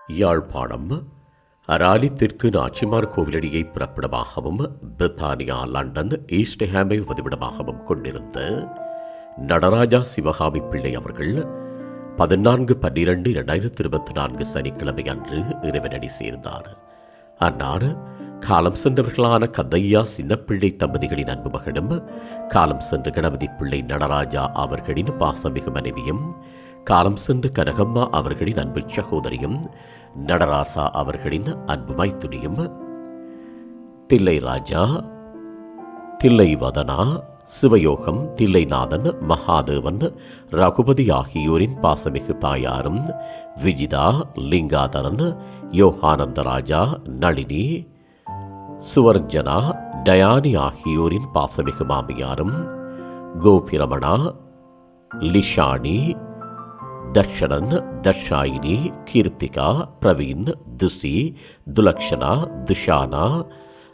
யாழ்ப்பாணம் அராலி தெற்கு நாச்சிமார் கோவிலடியை பிறப்பிடமாகவும் பிரித்தானியா லண்டன் ஈஸ்ட்ஹாமை வதிவிடமாகவும் கொண்டிருந்த நடராஜா சிவகாமி பிள்ளை அவர்கள் 14/12/2024 சனிக்கிழமை அன்று இறைவனடி சேர்ந்தார். அன்னார் காலம் சென்றவர்களான கந்தையா சின்னப்பிள்ளை தம்பதிகளின் அன்பு மகனும் காலம் சென்ற கணபதி பிள்ளை நடராஜா அவர்களின் பாசமிகு மனைவியும் காலம் சென்று கனகம்மா அவர்களின் அன்பு சகோதரியும் நடராசா அவர்களின் அன்பு மைத்துனியும் தில்லை ராஜா, தில்லை வதனா, சிவயோகம், தில்லைநாதன், மகாதேவன், ரகுபதி ஆகியோரின் பாசமிகு தாயாரும் விஜிதா, லிங்காதரன், யோகானந்தராஜா, நளினி, சுவர்ஜனா, டயானி ஆகியோரின் பாசமிகு மாமியாரும் கோபிரமணா, லிஷானி, தர்ஷனன், தர்ஷாயினி, கீர்த்திகா, பிரவீன், துசி, துலக்ஷனா, துஷானா,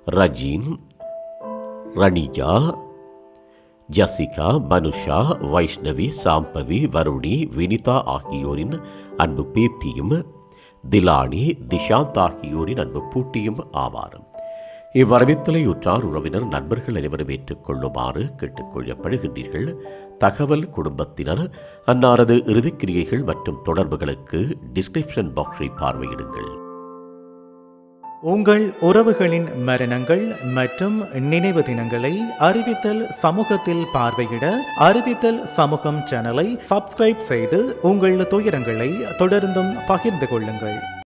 ரஜீன், ரணிஜா, ஜசிகா, மனுஷா, வைஷ்ணவி, சாம்பவி, வருணி, வினிதா ஆகியோரின் அன்பு பேத்தியும் திலானி, திஷாந்த் ஆகியோரின் அன்பு பூட்டியும் ஆவார். இவ்வரவித்தலை உற்றார் உறவினர் நண்பர்கள் அனைவரும் ஏற்றுக்கொள்ளுமாறு கேட்டுக்கொள்ளப்படுகின்றீர்கள். தகவல் குடும்பத்தினர் அன்னாரது இறுதிக்கிரியைகள் மற்றும் தொடர்புகளுக்கு டிஸ்கிரிப்ஷன் பாக்ஸை பார்வையிடுங்கள். உங்கள் உறவுகளின் மரணங்கள் மற்றும் நினைவு தினங்களை அறிவித்தல் சமூகத்தில் பார்வையிட அறிவித்தல் சமூகம் சேனலை சப்ஸ்கிரைப் செய்து உங்கள் துயரங்களை தொடர்ந்தும் பகிர்ந்து கொள்ளுங்கள்.